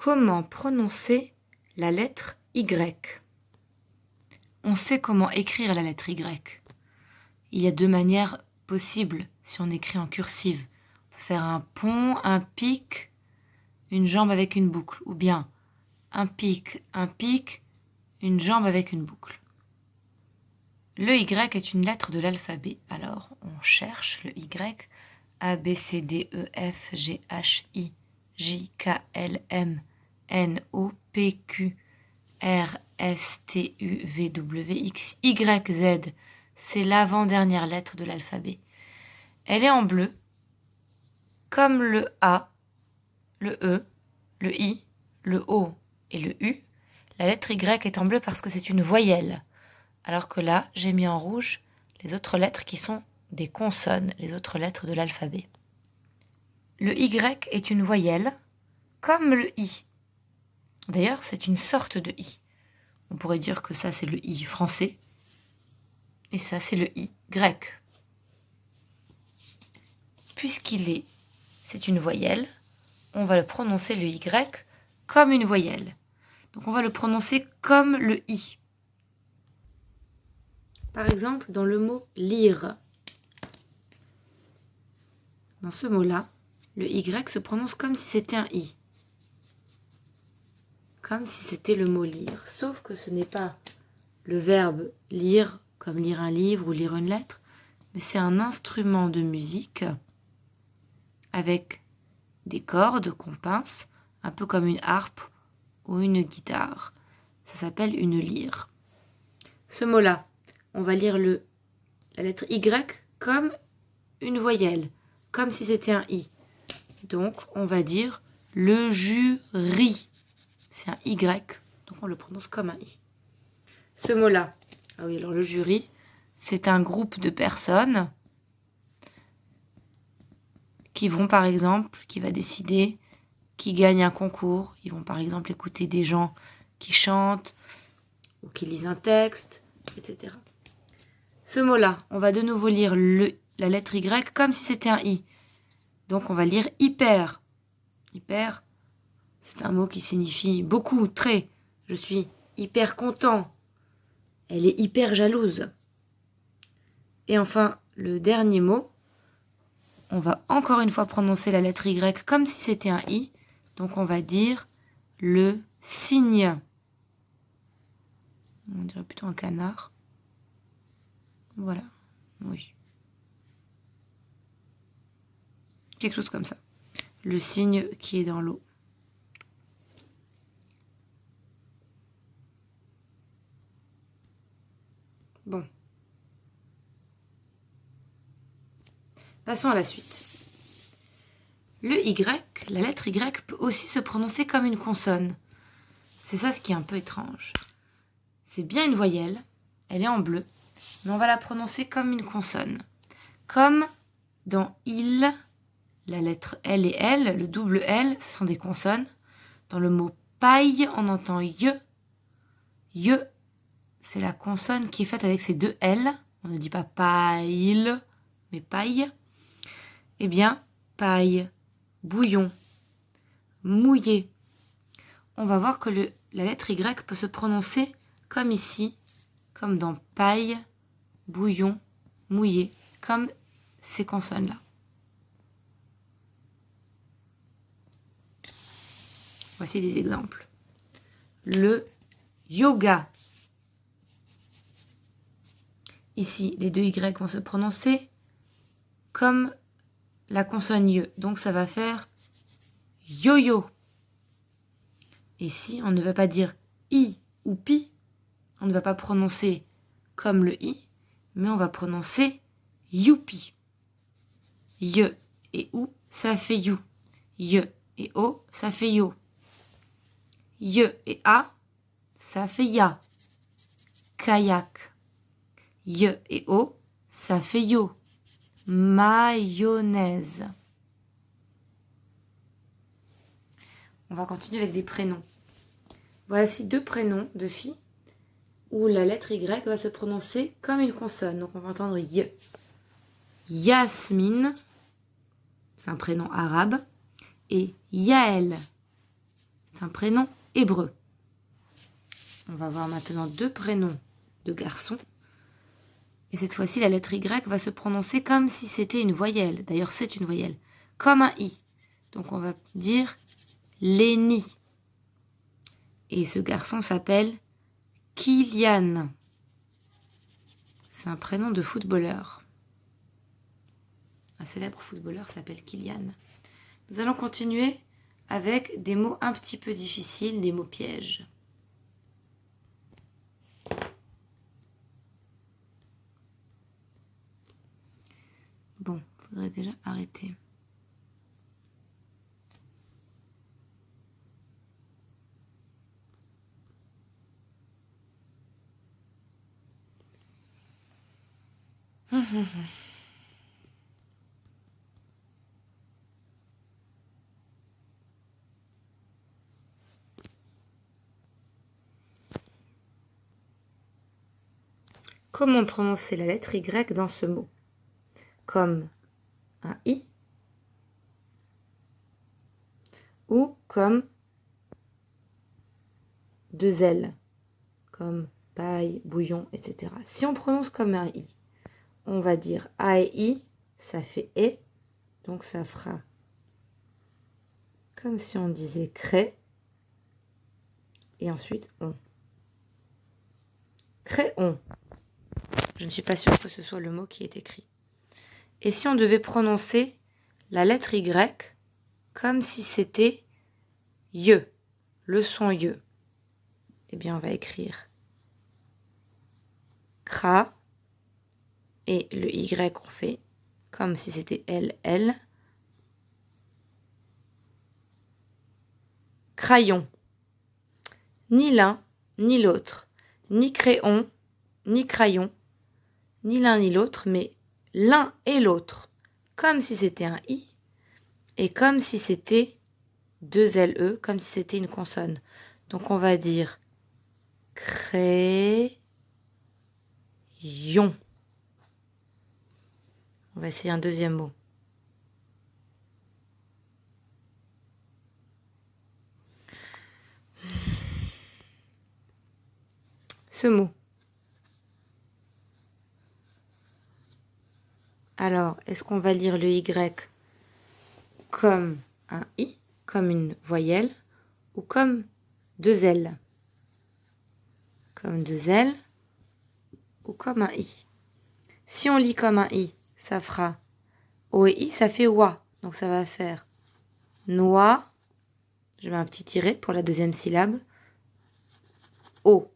Comment prononcer la lettre Y? On sait comment écrire la lettre Y. Il y a deux manières possibles si on écrit en cursive. On peut faire un pont, un pic, une jambe avec une boucle. Ou bien un pic, une jambe avec une boucle. Le Y est une lettre de l'alphabet. Alors, on cherche le Y. A, B, C, D, E, F, G, H, I, J, K, L, M, N, O, P, Q, R, S, T, U, V, W, X, Y, Z. C'est l'avant-dernière lettre de l'alphabet. Elle est en bleu, comme le A, le E, le I, le O et le U. La lettre Y est en bleu parce que c'est une voyelle. Alors que là, j'ai mis en rouge les autres lettres qui sont des consonnes, les autres lettres de l'alphabet. Le Y est une voyelle, comme le I. D'ailleurs, c'est une sorte de I. On pourrait dire que ça, c'est le I français, et ça, c'est le I grec. C'est une voyelle, on va le prononcer le Y comme une voyelle. Donc, on va le prononcer comme le I. Par exemple, dans le mot lire. Dans ce mot-là, le Y se prononce comme si c'était un I. Comme si c'était le mot lire. Sauf que ce n'est pas le verbe lire, comme lire un livre ou lire une lettre, mais c'est un instrument de musique avec des cordes qu'on pince, un peu comme une harpe ou une guitare. Ça s'appelle une lyre. Ce mot-là, on va lire la lettre Y comme une voyelle, comme si c'était un I. Donc, on va dire le jury. C'est un Y, donc on le prononce comme un I. Ce mot-là, alors le jury, c'est un groupe de personnes qui vont par exemple, qui va décider qui gagne un concours. Ils vont par exemple écouter des gens qui chantent ou qui lisent un texte, etc. Ce mot-là, on va de nouveau lire la lettre Y comme si c'était un I. Donc on va lire hyper. Hyper, c'est un mot qui signifie beaucoup, très. Je suis hyper content. Elle est hyper jalouse. Et enfin, le dernier mot, on va encore une fois prononcer la lettre Y comme si c'était un I. Donc on va dire le cygne. On dirait plutôt un canard. Voilà, oui. Quelque chose comme ça. Le cygne qui est dans l'eau. Bon. Passons à la suite. Le Y, la lettre Y peut aussi se prononcer comme une consonne. C'est ça ce qui est un peu étrange. C'est bien une voyelle, elle est en bleu, mais on va la prononcer comme une consonne. Comme dans il, la lettre L et L, le double L, ce sont des consonnes. Dans le mot paille, on entend y. Y, c'est la consonne qui est faite avec ces deux L. On ne dit pas paille, mais paille. Eh bien, paille, bouillon, mouillé. On va voir que la lettre Y peut se prononcer comme ici, comme dans paille, bouillon, mouillé, comme ces consonnes-là. Voici des exemples. Le yoga. Ici, les deux Y vont se prononcer comme la consonne Y. Donc, ça va faire yo-yo. Et si on ne va pas dire I ou pi, on ne va pas prononcer comme le I, mais on va prononcer youpi. Y et ou, ça fait you. Y et o, ça fait yo. Y et a, ça fait ya. Kayak. Y et o, ça fait yo. Mayonnaise. On va continuer avec des prénoms. Voici deux prénoms de filles où la lettre Y va se prononcer comme une consonne. Donc on va entendre Y. Yasmine, c'est un prénom arabe, et Yael, C'est un prénom hébreu. On va voir maintenant 2 prénoms de garçons. Et cette fois-ci, la lettre Y va se prononcer comme si c'était une voyelle. D'ailleurs, c'est une voyelle. Comme un I. Donc, on va dire Léni. Et ce garçon s'appelle Kylian. C'est un prénom de footballeur. Un célèbre footballeur s'appelle Kylian. Nous allons continuer avec des mots un petit peu difficiles, des mots pièges. Bon, il faudrait déjà arrêter. Comment prononcer la lettre Y dans ce mot? Comme un I ou comme 2 L, comme paille, bouillon, etc. Si on prononce comme un I, on va dire A et I, ça fait E, donc ça fera comme si on disait cré, et ensuite on. Créon. Je ne suis pas sûre que ce soit le mot qui est écrit. Et si on devait prononcer la lettre Y comme si c'était ye, le son ye, eh bien on va écrire cra, et le Y on fait comme si c'était L, crayon. Ni l'un, ni l'autre, ni crayon, ni crayon, ni l'un ni l'autre, mais l'un et l'autre, comme si c'était un I, et comme si c'était 2 LE, comme si c'était une consonne. Donc on va dire crayon. On va essayer un deuxième mot. Ce mot. Alors, est-ce qu'on va lire le Y comme un I, comme une voyelle, ou comme 2 L? Comme 2 L, ou comme un I. Si on lit comme un I, ça fera O et I, ça fait oie. Donc ça va faire noix. Je mets un petit tiret pour la deuxième syllabe. O.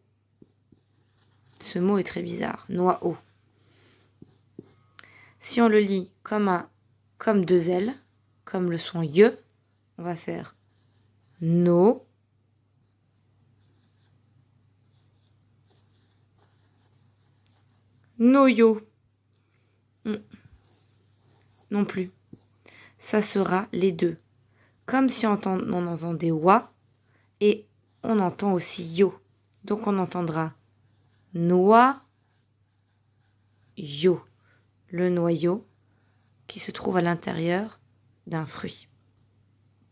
Ce mot est très bizarre. Noix O. Si on le lit comme 2 L, comme le son ye, on va faire no. Noyo. Non plus. Ça sera les deux. Comme si on entendait wa et on entend aussi yo. Donc on entendra noix, yo. Le noyau qui se trouve à l'intérieur d'un fruit.